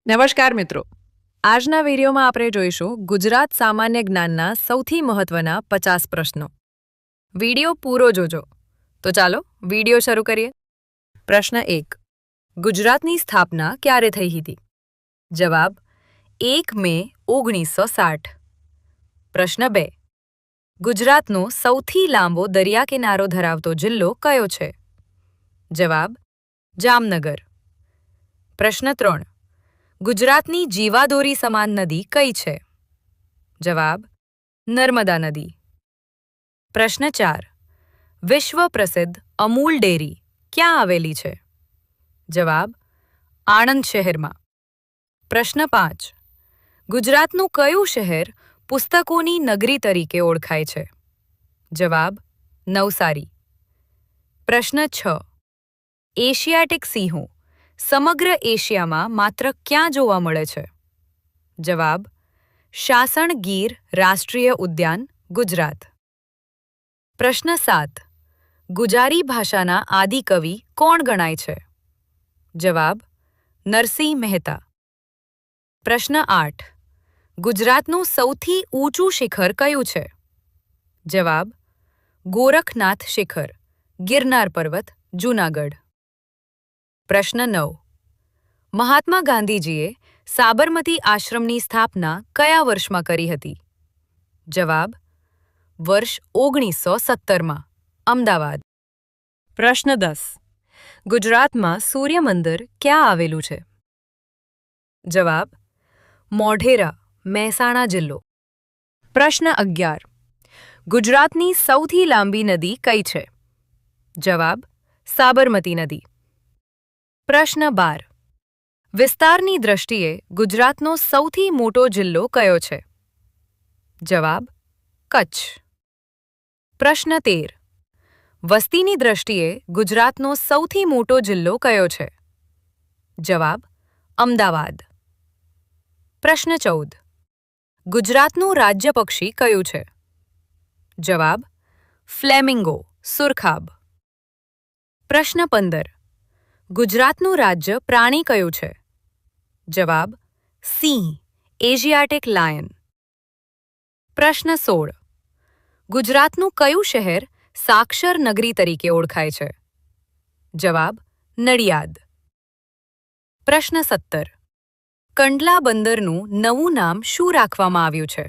નમસ્કાર મિત્રો, આજના વિડીયોમાં આપણે જોઈશું ગુજરાત સામાન્ય જ્ઞાનના સૌથી મહત્વના 50 પ્રશ્નો. વિડીયો પૂરો જોજો. તો ચાલો વિડીયો શરૂ કરીએ. પ્રશ્ન 1. ગુજરાતની સ્થાપના ક્યારે થઈ હતી? જવાબ 1 મે 1960. પ્રશ્ન 2. ગુજરાતનો સૌથી લાંબો દરિયાકિનારો ધરાવતો જિલ્લો કયો છે? જવાબ જામનગર. પ્રશ્ન 3. ગુજરાતની જીવાદોરી સમાન નદી કઈ છે? જવાબ નર્મદા નદી. પ્રશ્ન 4. વિશ્વ પ્રસિદ્ધ અમૂલ ડેરી ક્યાં આવેલી છે? જવાબ આણંદ શહેરમાં. પ્રશ્ન 5. ગુજરાતનું કયું શહેર પુસ્તકોની નગરી તરીકે ઓળખાય છે? જવાબ નવસારી. પ્રશ્ન 6. એશિયાટિક સિંહો સમગ્ર એશિયામાં માત્ર ક્યાં જોવા મળે છે? જવાબ શાસણ ગીર રાષ્ટ્રીય ઉદ્યાન, ગુજરાત. પ્રશ્ન 7. ગુજારી ભાષાના આદિકવિ કોણ ગણાય છે? જવાબ નરસિંહ મહેતા. પ્રશ્ન 8. ગુજરાતનું સૌથી ઊંચું શિખર કયું છે? જવાબ ગોરખનાથ શિખર, ગિરનાર પર્વત, જૂનાગઢ. પ્રશ્ન 9. મહાત્મા ગાંધીજીએ સાબરમતી આશ્રમની સ્થાપના કયા વર્ષમાં કરી હતી? જવાબ વર્ષ 1917માં, અમદાવાદ. પ્રશ્ન 10. ગુજરાતમાં સૂર્ય મંદિર ક્યાં આવેલું છે? જવાબ મોઢેરા, મહેસાણા જિલ્લો. પ્રશ્ન 11. ગુજરાતની સૌથી લાંબી નદી કઈ છે? જવાબ સાબરમતી નદી. પ્રશ્ન 12. વિસ્તારની દ્રષ્ટિએ ગુજરાતનો સૌથી મોટો જિલ્લો કયો છે? જવાબ કચ્છ. પ્રશ્ન 13. વસ્તીની દ્રષ્ટિએ ગુજરાતનો સૌથી મોટો જિલ્લો કયો છે? જવાબ અમદાવાદ. પ્રશ્ન 14. ગુજરાતનું રાજ્ય પક્ષી કયું છે? જવાબ ફ્લેમિંગો, સુરખાબ. પ્રશ્ન 15. ગુજરાતનું રાજ્ય પ્રાણી કયું છે? જવાબ સિંહ, એશિયાટિક લાયન. પ્રશ્ન 16. ગુજરાતનું કયું શહેર સાક્ષર નગરી તરીકે ઓળખાય છે? જવાબ નડિયાદ. પ્રશ્ન 17. કંડલા બંદરનું નવું નામ શું રાખવામાં આવ્યું છે?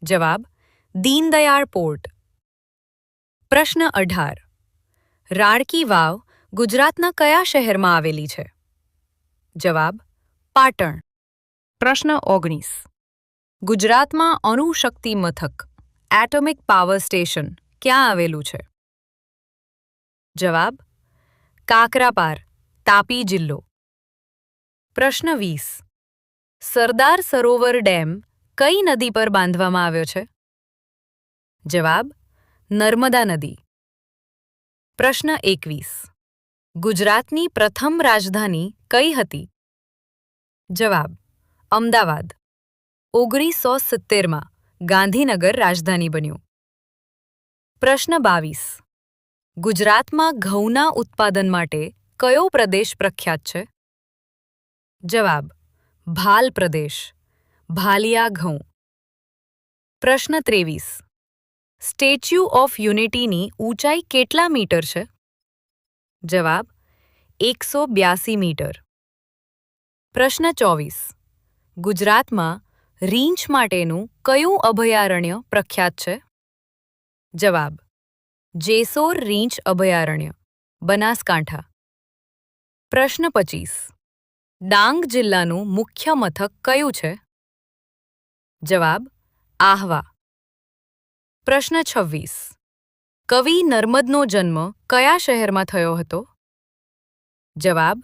જવાબ દીનદયાળ પોર્ટ. પ્રશ્ન 18. રાણકી વાવ ગુજરાતના કયા શહેરમાં આવેલી છે? જવાબ પાટણ. પ્રશ્ન 19. ગુજરાતમાં અણુશક્તિ મથક એટોમિક પાવર સ્ટેશન ક્યાં આવેલું છે? જવાબ કાકરાપાર, તાપી જિલ્લો. પ્રશ્ન 20. સરદાર સરોવર ડેમ કઈ નદી પર બાંધવામાં આવ્યો છે? જવાબ નર્મદા નદી. પ્રશ્ન 21. ગુજરાતની પ્રથમ રાજધાની કઈ હતી? જવાબ અમદાવાદ. 1970માં ગાંધીનગર રાજધાની બન્યું. પ્રશ્ન 22. ગુજરાતમાં ઘઉંના ઉત્પાદન માટે કયો પ્રદેશ પ્રખ્યાત છે? જવાબ ભાલ પ્રદેશ, ભાલિયા ઘઉં. પ્રશ્ન 23. સ્ટેચ્યુ ઓફ યુનિટીની ઊંચાઈ કેટલા મીટર છે? જવાબ 182 મીટર. પ્રશ્ન 24. ગુજરાતમાં રીંછ માટેનું કયું અભયારણ્ય પ્રખ્યાત છે? જવાબ જેસોર રીંછ અભયારણ્ય, બનાસકાંઠા. પ્રશ્ન 25. ડાંગ જિલ્લાનું મુખ્ય મથક કયું છે? જવાબ આહવા. પ્રશ્ન 26. કવિ નર્મદનો જન્મ કયા શહેરમાં થયો હતો? જવાબ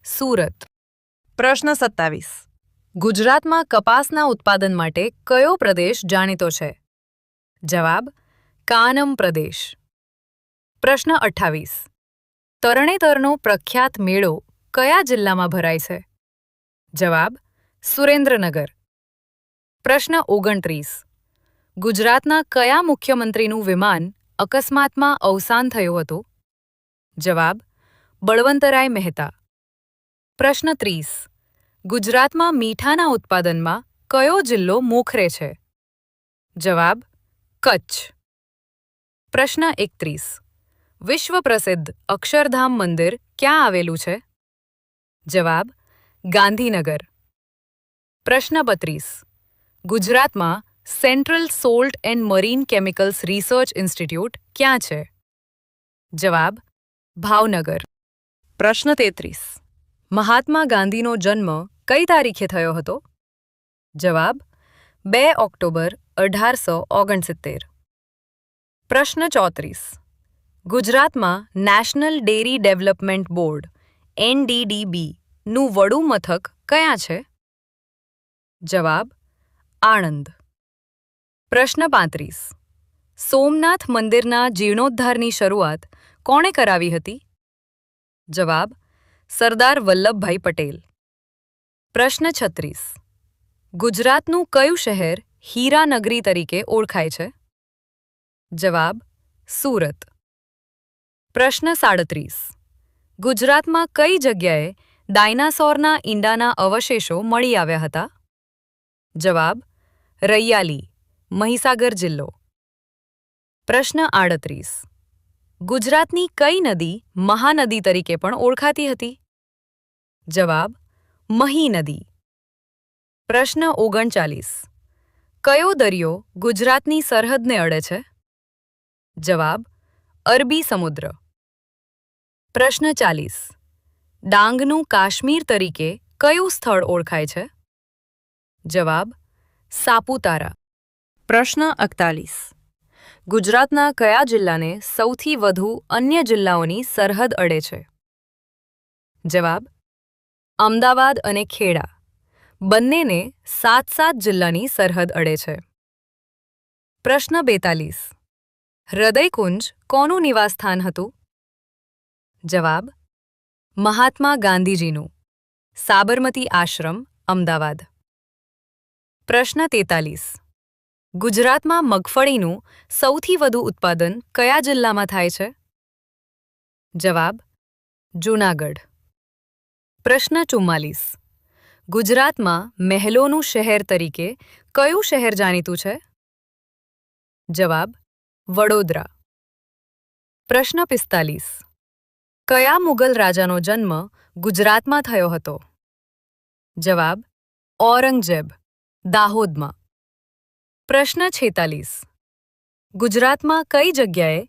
સુરત. પ્રશ્ન 27. ગુજરાતમાં કપાસના ઉત્પાદન માટે કયો પ્રદેશ જાણીતો છે? જવાબ કાનમ પ્રદેશ. પ્રશ્ન 28. તરણેતરનો પ્રખ્યાત મેળો કયા જિલ્લામાં ભરાય છે? જવાબ સુરેન્દ્રનગર. પ્રશ્ન 29. ગુજરાતના કયા મુખ્યમંત્રીનું વિમાન અકસ્માતમાં અવસાન થયું હતું? જવાબ બળવંતરાય મહેતા. પ્રશ્ન 30. ગુજરાતમાં મીઠાના ઉત્પાદનમાં કયો જિલ્લો મોખરે છે? જવાબ: કચ્છ. પ્રશ્ન 31. વિશ્વ પ્રસિદ્ધ અક્ષરધામ મંદિર ક્યાં આવેલું છે? જવાબ: ગાંધીનગર. પ્રશ્ન 32. ગુજરાતમાં central salt and marine chemicals research institute ક્યાં છે? જવાબ: ભાવનગર. પ્રશ્ન 33. મહાત્મા ગાંધીનો જન્મ કઈ તારીખે થયો હતો? જવાબ: 2 ઓક્ટોબર 1869. પ્રશ્ન 34. ગુજરાતમાં national dairy development board NDDB નું વડું મથક ક્યાં છે? જવાબ: આણંદ. પ્રશ્ન 35. સોમનાથ મંદિરના જીર્ણોદ્ધારની શરૂઆત કોણે કરાવી હતી? જવાબ: સરદાર વલ્લભભાઈ પટેલ. પ્રશ્ન 36. ગુજરાતનું કયું શહેર હીરાનગરી તરીકે ઓળખાય છે? જવાબ: સુરત. પ્રશ્ન 37. ગુજરાતમાં કઈ જગ્યાએ ડાયનાસોરના ઈંડાના અવશેષો મળી આવ્યા હતા? જવાબ: રૈયાલી, મહીસાગર જિલ્લો. પ્રશ્ન 38. ગુજરાતની કઈ નદી મહાનદી તરીકે પણ ઓળખાતી હતી? જવાબ: મહી નદી. પ્રશ્ન 39. કયો દરિયો ગુજરાતની સરહદને અડે છે? જવાબ: અરબી સમુદ્ર. પ્રશ્ન 40. ડાંગનું કાશ્મીર તરીકે કયું સ્થળ ઓળખાય છે? જવાબ: સાપુતારા. પ્રશ્ન 41. ગુજરાતના કયા જિલ્લાને સૌથી વધુ અન્ય જિલ્લાઓની સરહદ અડે છે? જવાબ: અમદાવાદ અને ખેડા. બંનેને 7 જિલ્લાની સરહદ અડે છે. પ્રશ્ન 42. હૃદયકુંજ કોનું નિવાસસ્થાન હતું? જવાબ: મહાત્મા ગાંધીજીનું. સાબરમતી આશ્રમ, અમદાવાદ. પ્રશ્ન 43. ગુજરાતમાં મગફળીનું સૌથી વધુ ઉત્પાદન કયા જિલ્લામાં થાય છે? જવાબ: જૂનાગઢ. પ્રશ્ન 44. ગુજરાતમાં મહેલોનું શહેર તરીકે કયું શહેર જાણીતું છે? જવાબ: વડોદરા. પ્રશ્ન 45. કયા મુગલ રાજાનો જન્મ ગુજરાતમાં થયો હતો? જવાબ: ઔરંગઝેબ, દાહોદમાં. પ્રશ્ન 46. ગુજરાતમાં કઈ જગ્યાએ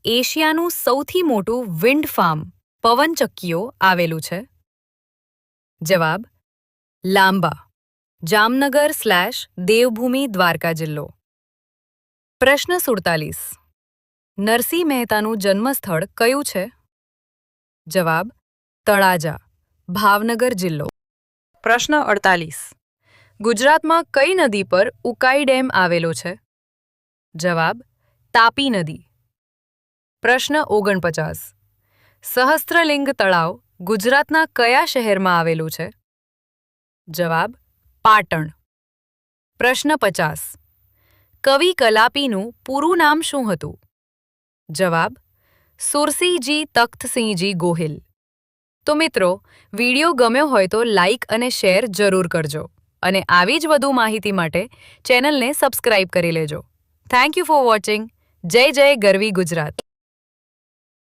એશિયાનું સૌથી મોટું વિન્ડ ફાર્મ પવનચક્કીઓ આવેલું છે? જવાબ: લાંબા, જામનગર/દેવભૂમિ દ્વારકા જિલ્લો. પ્રશ્ન 47. નરસિંહ મહેતાનું જન્મસ્થળ કયું છે? જવાબ: તળાજા, ભાવનગર જિલ્લો. પ્રશ્ન 48. ગુજરાતમાં કઈ નદી પર ઉકાઈ ડેમ આવેલો છે? જવાબ: તાપી નદી. પ્રશ્ન 49. સહસ્ત્રલિંગ તળાવ ગુજરાતના કયા શહેરમાં આવેલું છે? જવાબ: પાટણ. પ્રશ્ન 50. કવિ કલાપીનું પૂરું નામ શું હતું? જવાબ: સુરસિંહજી તખ્તસિંહજી ગોહિલ. તો મિત્રો, વિડીયો ગમ્યો હોય તો લાઇક અને શેર જરૂર કરજો અને આવી જ વધુ માહિતી માટે ચેનલને સબસ્ક્રાઇબ કરી લેજો. Thank you for watching. જય જય ગરવી ગુજરાત.